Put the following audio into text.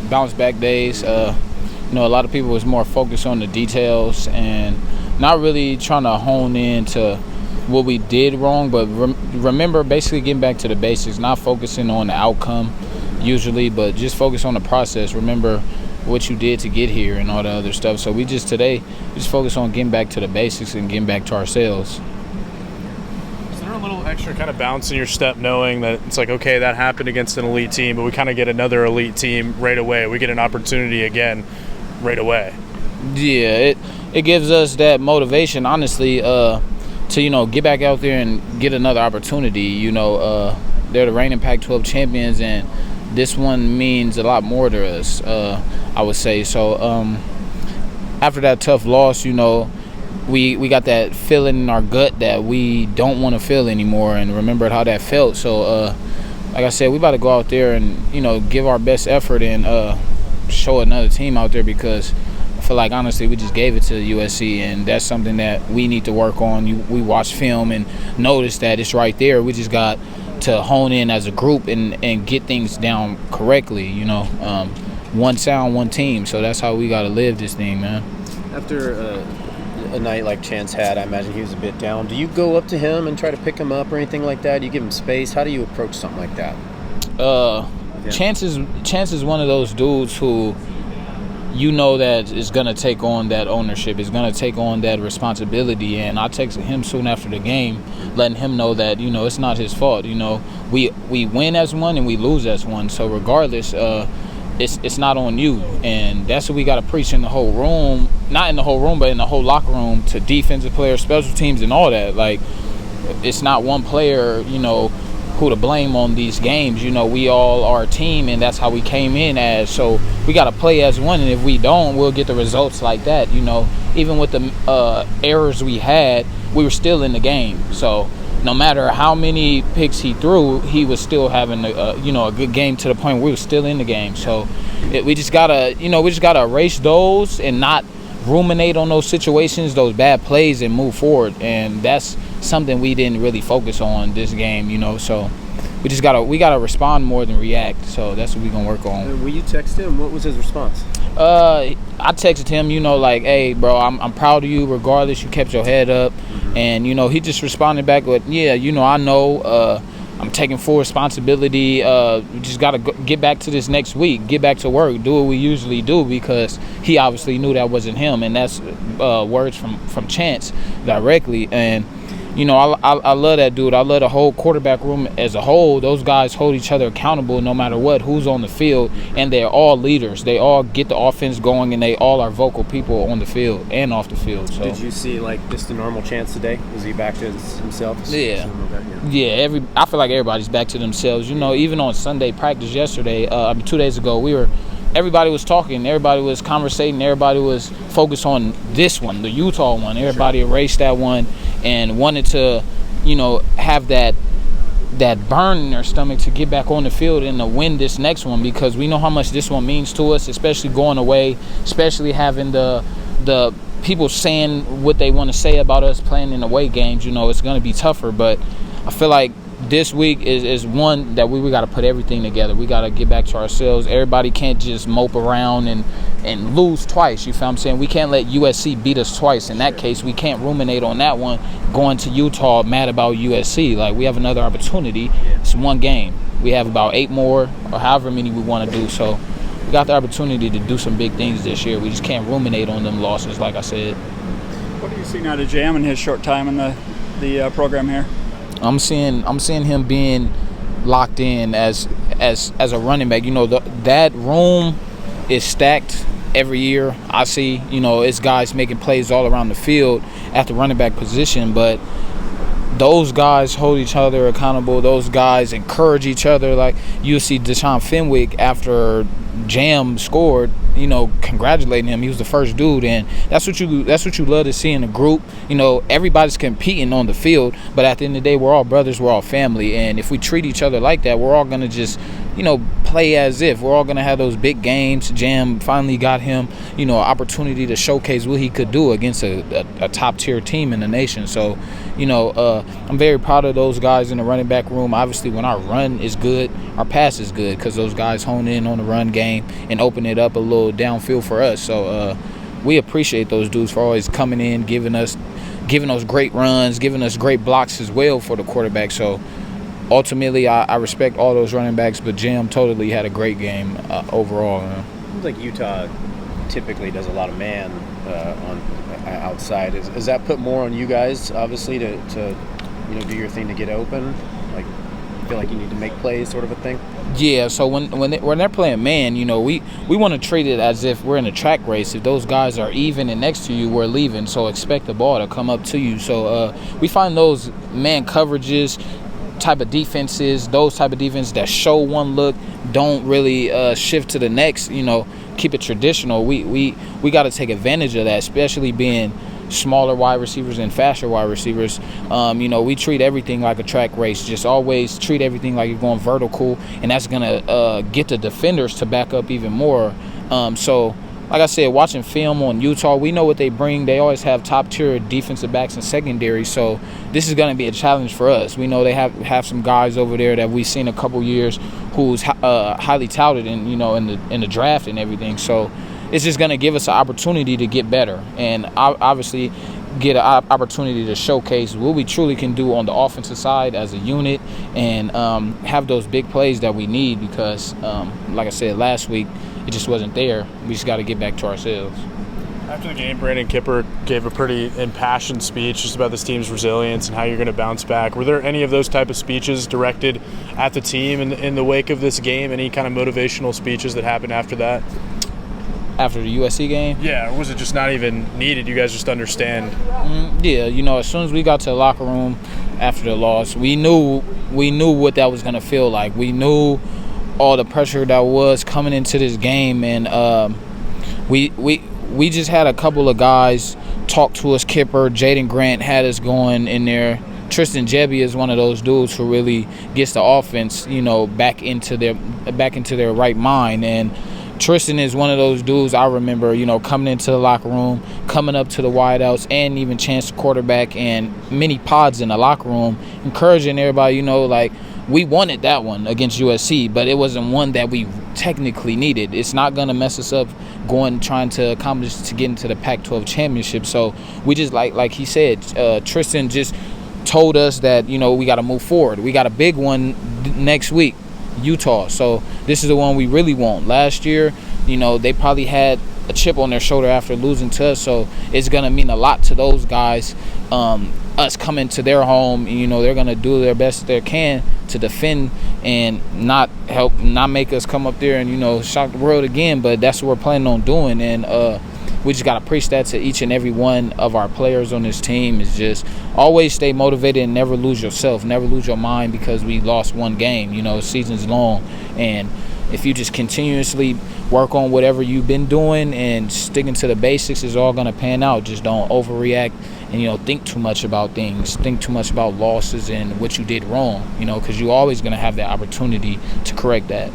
bounce back days. A lot of people was more focused on the details and not really trying to hone in to what we did wrong, but remember basically getting back to the basics, not focusing on the outcome usually, but just focus on the process. Remember what you did to get here and all the other stuff. So we just focus on getting back to the basics and getting back to ourselves. Is there a little extra kind of bounce in your step knowing that it's like, okay, that happened against an elite team, but we kind of get another elite team right away. We get an opportunity again right away. Yeah, it gives us that motivation, honestly, to, get back out there and get another opportunity. They're the reigning Pac-12 champions, and this one means a lot more to us, I would say. So after that tough loss, we got that feeling in our gut that we don't want to feel anymore, and remembered how that felt. So like I said, we about to go out there and, give our best effort and show another team out there, because I feel like, honestly, we just gave it to USC, and that's something that we need to work on. We watch film and notice that it's right there. We just got to hone in as a group and get things down correctly, one sound, one team. So that's how we got to live this thing, man. After a night like Chance had, I imagine he was a bit down. Do you go up to him and try to pick him up or anything like that? Do you give him space? How do you approach something like that? Chance is one of those dudes who that is going to take on that ownership, is going to take on that responsibility. And I texted him soon after the game, letting him know that, it's not his fault. We win as one and we lose as one. So regardless, it's not on you. And that's what we got to preach in the whole room, not in the whole room, but in the whole locker room, to defensive players, special teams, and all that. Like, it's not one player, who to blame on these games. We all are a team, and that's how we came in as. So we got to play as one, and if we don't, we'll get the results like that. Even with the errors we had, we were still in the game. So no matter how many picks he threw, he was still having a good game, to the point where we were still in the game. So we just gotta erase those and not ruminate on those situations, those bad plays, and move forward. And that's something we didn't really focus on this game, so we gotta respond more than react. So that's what we're gonna work on. Will you text him? What was his response? I texted him, like, hey bro, I'm proud of you regardless, you kept your head up. And he just responded back with, yeah, I know, I'm taking full responsibility. We just got to get back to this next week, get back to work, do what we usually do, because he obviously knew that wasn't him. And that's words from Chance directly. And, I love that dude. I love the whole quarterback room as a whole. Those guys hold each other accountable no matter who's on the field. And they're all leaders. They all get the offense going, and they all are vocal people on the field and off the field. So. Did you see, just the normal Chance today? Was he back to himself? Yeah. Yeah, I feel like everybody's back to themselves. Even on Sunday practice yesterday, 2 days ago, everybody was talking, everybody was conversating, everybody was focused on this one, the Utah one. Everybody erased that one and wanted to, have that burn in their stomach to get back on the field and to win this next one, because we know how much this one means to us, especially going away, especially having the people saying what they want to say about us playing in away games. It's going to be tougher, but I feel like this week is one that we got to put everything together. We got to get back to ourselves. Everybody can't just mope around and lose twice. You feel what I'm saying? We can't let USC beat us twice. In that case, we can't ruminate on that one, going to Utah mad about USC. Like, we have another opportunity. It's one game. We have about 8 more, or however many we want to do. So we got the opportunity to do some big things this year. We just can't ruminate on them losses, like I said. What do you see out of Jam in his short time in the program here? I'm seeing him being locked in as a running back. That room is stacked every year. I see, it's guys making plays all around the field at the running back position, but those guys hold each other accountable. Those guys encourage each other. Like, you see Deshaun Fenwick, after Jam scored, congratulating him. He was the first dude, and that's what you love to see in a group. Everybody's competing on the field, but at the end of the day, we're all brothers, we're all family, and if we treat each other like that, we're all gonna just play as if. We're all going to have those big games. Jam finally got him, an opportunity to showcase what he could do against a top-tier team in the nation. So, I'm very proud of those guys in the running back room. Obviously, when our run is good, our pass is good because those guys hone in on the run game and open it up a little downfield for us. So, we appreciate those dudes for always coming in, giving us great runs, giving us great blocks as well for the quarterback. So, ultimately, I respect all those running backs, but Jam totally had a great game overall. Seems like Utah typically does a lot of man on outside. Does that put more on you guys, obviously, to do your thing to get open? Like, feel like you need to make plays, sort of a thing? Yeah. So when they're playing man, we want to treat it as if we're in a track race. If those guys are even and next to you, we're leaving. So expect the ball to come up to you. So we find those man coverages. Type of defenses, those type of defenses that show one look, don't really shift to the next, keep it traditional. We got to take advantage of that, especially being smaller wide receivers and faster wide receivers. We treat everything like a track race. Just always treat everything like you're going vertical, and that's going to get the defenders to back up even more. So, like I said, watching film on Utah, we know what they bring. They always have top-tier defensive backs and secondary, so this is going to be a challenge for us. We know they have some guys over there that we've seen a couple years who's highly touted in the draft and everything. So it's just going to give us an opportunity to get better and obviously get an opportunity to showcase what we truly can do on the offensive side as a unit and have those big plays that we need because, like I said last week, it just wasn't there. We just got to get back to ourselves. After the game, Brandon Kipper gave a pretty impassioned speech just about this team's resilience and how you're going to bounce back. Were there any of those type of speeches directed at the team in the wake of this game? Any kind of motivational speeches that happened after that? After the USC game? Yeah, or was it just not even needed? You guys just understand? Yeah, as soon as we got to the locker room after the loss, we knew what that was going to feel like. We knew all the pressure that was coming into this game, and we just had a couple of guys talk to us. Kipper, Jaden Grant had us going in there. Tristan Jebby is one of those dudes who really gets the offense, back into their right mind. And Tristan is one of those dudes I remember, coming into the locker room, coming up to the wideouts, and even Chance the quarterback and many pods in the locker room, encouraging everybody, we wanted that one against USC, but it wasn't one that we technically needed. It's not going to mess us up trying to accomplish to get into the Pac-12 championship. So we just, like he said, Tristan just told us that, we got to move forward. We got a big one next week, Utah. So this is the one we really want. Last year, they probably had a chip on their shoulder after losing to us, so it's going to mean a lot to those guys. Us coming to their home, they're going to do their best they can to defend and not make us come up there and, shock the world again. But that's what we're planning on doing. And we just got to preach that to each and every one of our players on this team is just always stay motivated and never lose yourself, never lose your mind because we lost one game. Season's long. And if you just continuously work on whatever you've been doing and sticking to the basics, is all going to pan out. Just don't overreact and, think too much about things. Think too much about losses and what you did wrong, because you're always going to have that opportunity to correct that.